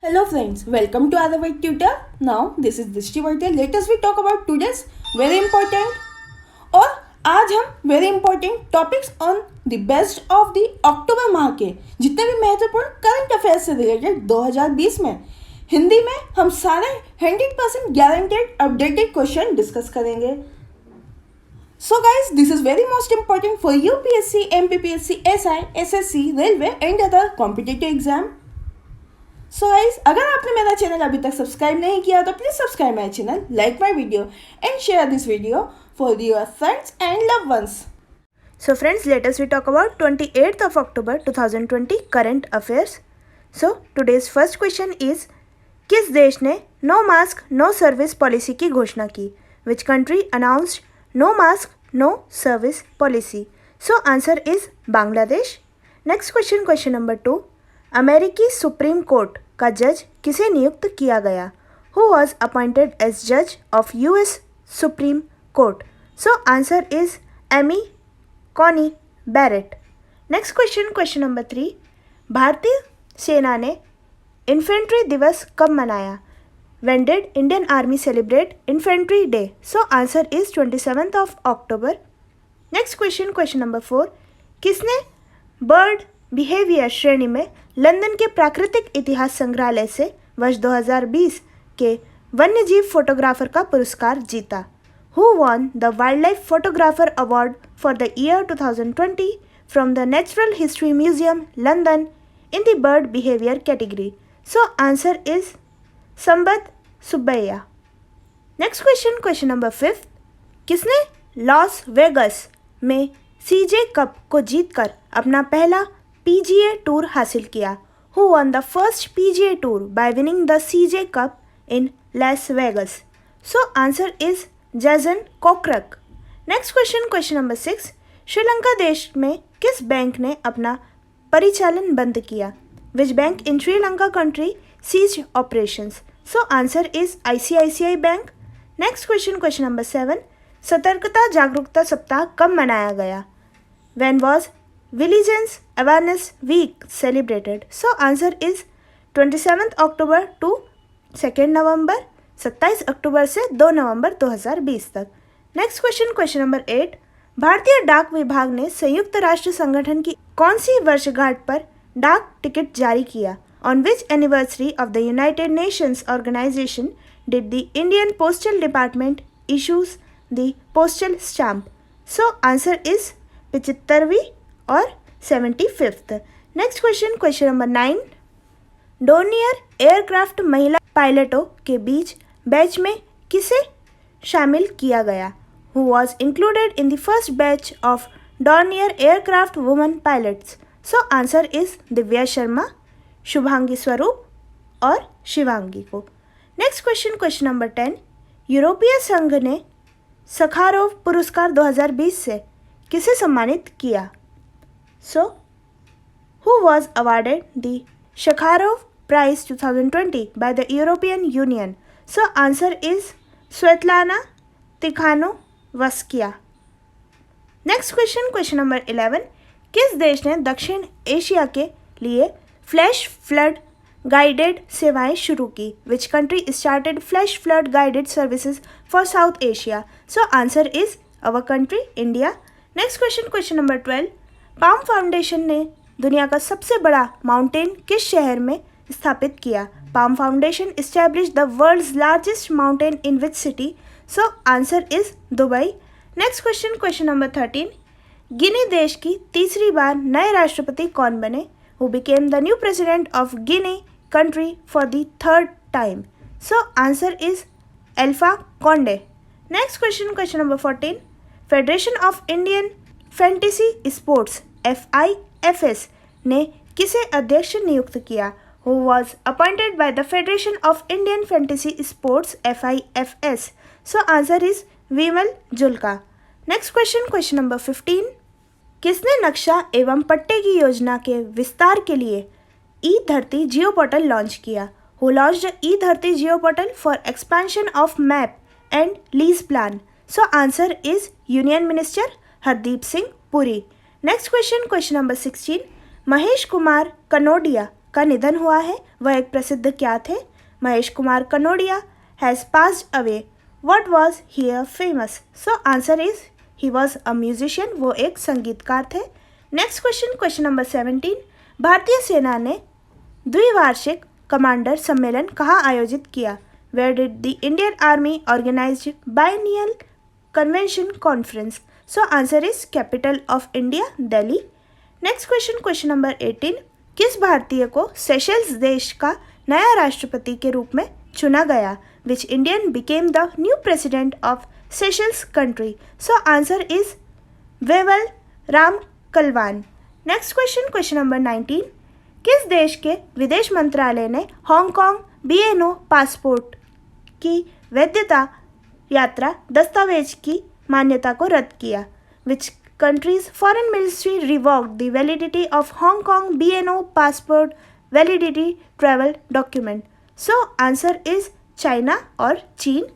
Hello friends, welcome to Arabic Tutor. Now this is Drishti Patel. Let us we talk about today's very important और आज हम very important topics on the best of the October माह के जितने भी महत्वपूर्ण current affairs से related 2020 में हिंदी में हम सारे 100% गारंटेड अपडेटेड क्वेश्चन डिस्कस करेंगे. So guys, this is very most important for UPSC, MPPSC, SI, SSC, Railway and other competitive exam. So guys, अगर आपने मेरा चैनल अभी तक सब्सक्राइब नहीं किया तो please subscribe my channel, like my video and share this video for your friends and love ones. So friends, let us we talk about 28th of October 2020 current affairs. So today's first question is, किस देश ने no mask no service policy की घोषणा की? Which country announced no mask no service policy? So answer is Bangladesh. Next question, question number 2. अमेरिकी supreme court का जज किसे नियुक्त किया गया? हु वॉज अपॉइंटेड एज जज of US Supreme Court? So answer is Amy Coney Barrett. Next question, question number 3. भारतीय सेना ने इन्फेंट्री दिवस कब मनाया? When did Indian Army celebrate Infantry Day? So answer is 27th of October. Next question, question number 4. किसने bird behaviour श्रेणी में London के प्राकृतिक इतिहास संग्रहालय से वर्ष 2020 के वन्यजीव फोटोग्राफर का पुरस्कार जीता? Who won the Wildlife Photographer Award for the year 2020 from the Natural History Museum, London in the bird behavior category? So answer is Samvat Subbaiah. Next question, question number 5. किसने लॉस वेगस में सीजे cup को जीतकर अपना पहला PGA tour हासिल किया? Who won the first PGA tour by winning the CJ cup in Las Vegas? So answer is Jason Kokrak. Next question, question number 6. Sri Lanka देश में किस बैंक ने अपना परिचालन बंद किया? Which bank in Sri Lanka country ceased operations? So answer is ICICI bank. Next question, question number 7. सतर्कता जागरूकता सप्ताह कब मनाया गया? When was vigilance awareness week celebrated? So answer is 27 October to 2 नवंबर, 27 अक्टूबर से 2 नवंबर 2020 तक. Next question, question number 8. भारतीय डाक विभाग ने संयुक्त राष्ट्र संगठन की कौन सी वर्षगांठ पर डाक टिकट जारी किया? On which anniversary of the United Nations organization did the Indian Postal Department issues the postal stamp? So answer is 75वीं और 75th. Next question, question number 9. Dornier aircraft महिला पायलटों के बीच बैच में किसे शामिल किया गया? Who was included in the first batch of Dornier aircraft woman pilots? So answer is Divya Sharma, Shubhangi स्वरूप और शिवांगी को. Next question, question number 10. यूरोपीय संघ ने सखारोव पुरस्कार 2020 से किसे सम्मानित किया? So who was awarded the Sakharov prize 2020 by the European Union? So answer is Svetlana Tikhanovskaya. Next question, question number 11. किस देश ने दक्षिण एशिया के लिए फ्लैश फ्लड गाइडेड सेवाएं शुरू की? Which country started flash flood guided services for south Asia? So answer is our country India. Next question, question number 12. Palm foundation ने दुनिया का सबसे बड़ा माउंटेन किस शहर में स्थापित किया? Palm Foundation establish the world's largest mountain in which city? So answer is Dubai. Next question, question number 13. Guinea देश की तीसरी बार नए राष्ट्रपति कौन बने? Who became the new president of Guinea country for the third time? So answer is Alpha Conde. Next question, question number 14. Federation of Indian Fantasy Sports FIFS ने किसे अध्यक्ष नियुक्त किया? Who was appointed by the Federation of Indian Fantasy Sports FIFS? So answer is Vimal Julka. Next question, question number 15. किसने नक्शा एवं पट्टे की योजना के विस्तार के लिए ई धरती जियो पोर्टल लॉन्च किया? हु लॉन्च्ड ई धरती जियो portal for expansion of map and lease plan? So answer is union minister Hardeep Singh Puri. Next question, question number 16. Mahesh Kumar Kanodia का निधन हुआ है वह एक प्रसिद्ध क्या थे? Mahesh Kumar Kanodia has passed away. What was he a famous? So answer is he was a musician, वो एक संगीतकार थे। Next question, question number 17। भारतीय सेना ने द्विवार्षिक कमांडर सम्मेलन कहाँ आयोजित किया? Where did the Indian Army organized biennial convention conference? So answer is capital of India, Delhi. Next question, question number 18। किस भारतीय को सेशल्स देश का नया राष्ट्रपति के रूप में चुना गया? Which Indian became the new president of Seychelles country? So answer is Wavel Ramkalawan. Next question, question number 19। किस देश के विदेश मंत्रालय ने हांगकांग BNO पासपोर्ट की वैधता यात्रा दस्तावेज की मान्यता को रद्द किया? विच country's foreign ministry revoked the validity of Hong Kong BNO passport validity travel document? So answer is China और चीन।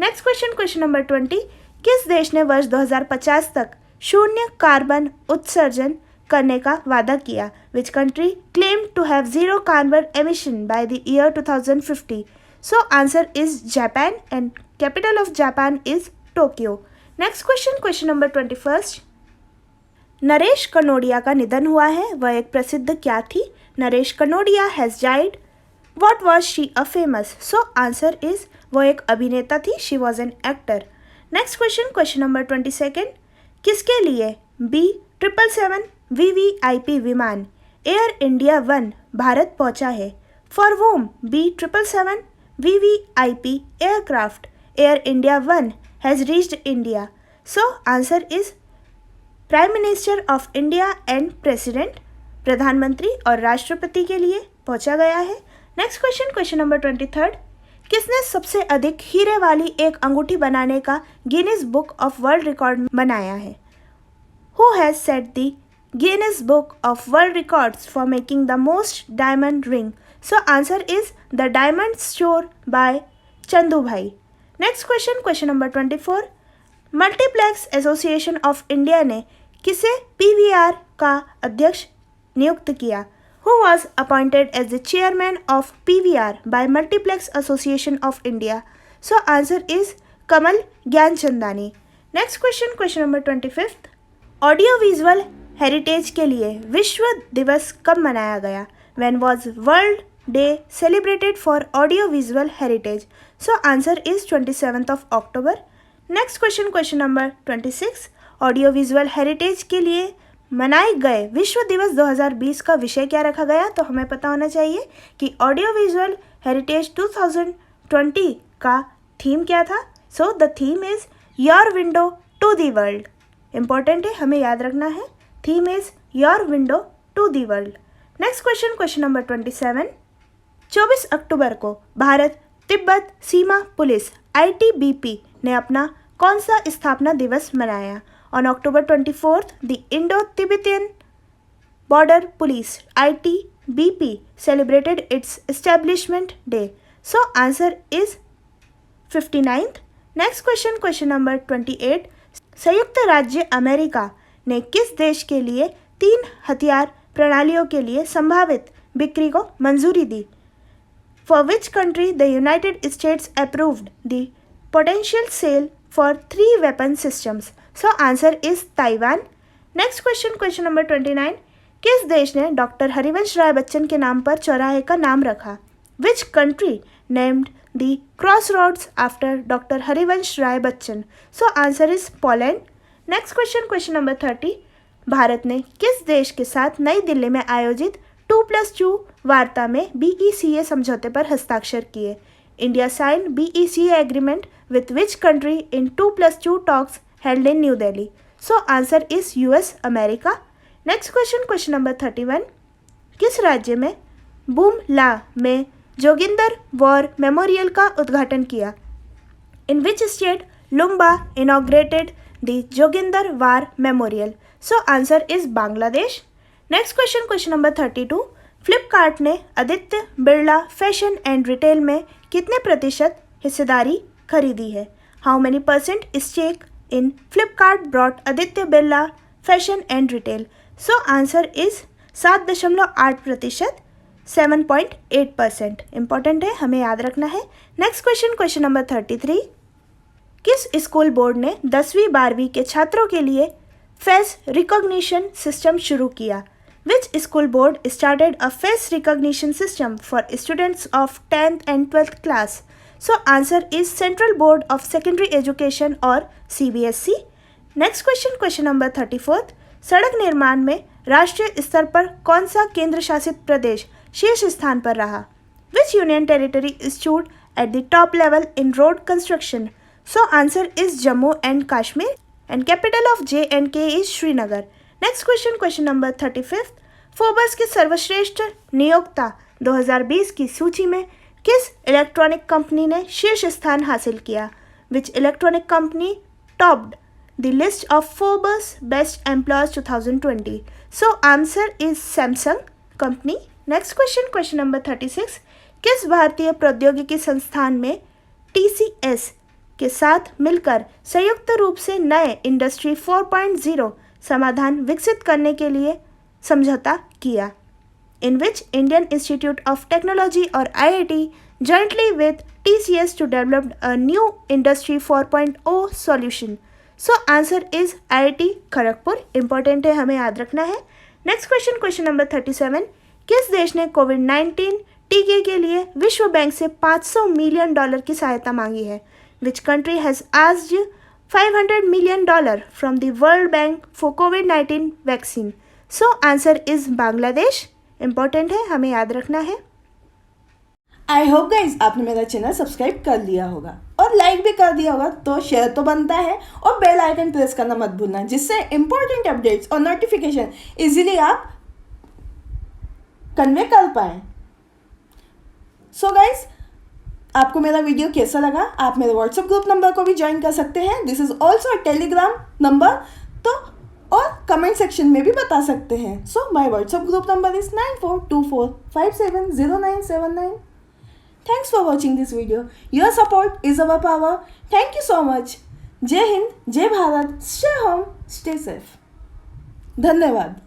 Next question, question number 20। किस देश ने वर्ष 2050 तक शून्य कार्बन उत्सर्जन करने का वादा किया? Which country claimed to have zero carbon emission by the year 2050? So answer is Japan and capital of Japan is Tokyo. Next question, question number 21। Naresh Kanodia का निधन हुआ है वह एक प्रसिद्ध क्या थी? Naresh Kanodia has died. What was she a famous? So answer is वो एक अभिनेता थी, she was an actor. Next question, question number 22। किसके लिए B777 VVIP विमान एयर इंडिया 1 भारत पहुंचा है? For whom B777 VVIP aircraft Air India 1 has reached India? So answer is prime minister of India and president, प्रधानमंत्री और राष्ट्रपति के लिए पहुंचा गया है। Next question, question number 23। किसने सबसे अधिक हीरे वाली एक अंगूठी बनाने का Guinness book of world record बनाया है? Who has set the Guinness book of world records for making the most diamond ring? So answer is the diamond store by Chandu bhai. Next question, question number 24। Multiplex association of India ने किसे PVR का अध्यक्ष नियुक्त किया? Who was appointed as the chairman of PVR by multiplex association of India? So answer is Kamal Gianchandani. Next question, question number 25। Audio visual heritage के लिए विश्व दिवस कब मनाया गया? When was world day celebrated for audio visual heritage? So answer is 27 October. Next question, question number 26। Audio visual heritage के लिए मनाए गए विश्व दिवस 2020 का विषय क्या रखा गया? तो हमें पता होना चाहिए कि ऑडियो विजुअल हेरिटेज 2020 का थीम क्या था? So the theme is your window to the world. Important है, हमें याद रखना है, theme is your window to the world. Next question, question number 27। 24 अक्टूबर को भारत तिब्बत सीमा पुलिस ITBP ने अपना कौन सा स्थापना दिवस मनाया? On October 24th, the Indo-Tibetan Border Police ITBP celebrated its establishment day. So answer is 59th. Next question, question number 28. संयुक्त राज्य अमेरिका ने किस देश के लिए 3 हथियार प्रणालियों के लिए संभावित बिक्री को मंजूरी दी? For which country the United States approved the potential sale for 3 weapon systems? So answer is Taiwan. Next question, question number 29. किस देश ने डॉक्टर हरिवंश राय बच्चन के नाम पर चौराहे का नाम रखा? Which country named the crossroads after Dr. Harivansh Rai Bachchan? So answer is Poland. Next question, question number 30. Bharat ने किस देश के साथ नई दिल्ली में आयोजित 2+2 वार्ता में BECA समझौते पर हस्ताक्षर किए? India signed BECA agreement with which country in 2+2 talks held in New Delhi? So answer is US America. Next question, question number 31. किस राज्य में बुमला में जोगिंदर वॉर मेमोरियल का उद्घाटन किया? In which state Lumba inaugurated the Joginder war memorial? So answer is Bangladesh. Next question, question number 32. Flipkart ने Aditya Birla fashion and retail में कितने प्रतिशत हिस्सेदारी खरीदी है? How many % stake in Flipkart brought Aditya Birla fashion and retail? So answer is 7.8%। 7.8%। Important है, हमें याद रखना है। Next question number 33। किस स्कूल बोर्ड ने 10वीं 12वीं के छात्रों के लिए फेस रिकॉग्निशन सिस्टम शुरू किया? Which school board started a face recognition system for students of 10th and 12th class? So answer is Central Board of Secondary Education और CBSE। Next question number 34। सड़क निर्माण में राष्ट्रीय स्तर पर कौन सा केंद्र शासित प्रदेश शीर्ष स्थान पर रहा? Which union territory stood at the top level in road construction? So answer is Jammu and Kashmir and capital of J&K is Srinagar। Next question number 35। Forbes के सर्वश्रेष्ठ नियोक्ता 2020 की सूची में किस इलेक्ट्रॉनिक कंपनी ने शीर्ष स्थान हासिल किया? विच electronic company topped the list of Forbes best employees 2020? So answer is Samsung company. Next question number 36। किस भारतीय प्रौद्योगिकी संस्थान में TCS के साथ मिलकर संयुक्त रूप से नए इंडस्ट्री 4.0 समाधान विकसित करने के लिए समझौता किया? In which Indian institute of technology और IIT jointly with TCS to develop a new industry 4.0 solution? So answer is IIT Kharagpur. Important है, हमें याद रखना है। Next question number 37। किस देश ने कोविड-19 टीके के लिए विश्व बैंक से $500 मिलियन की सहायता मांगी है? Which country has asked $500 million from the World Bank for COVID-19 vaccine? So answer is Bangladesh. Important है, हमें याद रखना है। आई होप गाइज आपने मेरा चैनल सब्सक्राइब कर लिया होगा और लाइक भी कर दिया होगा, तो शेयर तो बनता है और बेल आइकन प्रेस करना मत भूलना, जिससे इंपॉर्टेंट अपडेट्स और नोटिफिकेशन इजीली आप कन्वे कर पाएँ। सो गाइज, आपको मेरा वीडियो कैसा लगा? आप मेरे व्हाट्सएप ग्रुप नंबर को भी ज्वाइन कर सकते हैं। This is also a Telegram number, तो और कमेंट सेक्शन में भी बता सकते हैं। So my WhatsApp group number is 9424570979। Thanks for watching this video. Your support is our power. Thank you so much. जय हिंद, जय Bharat, stay home, stay safe. धन्यवाद।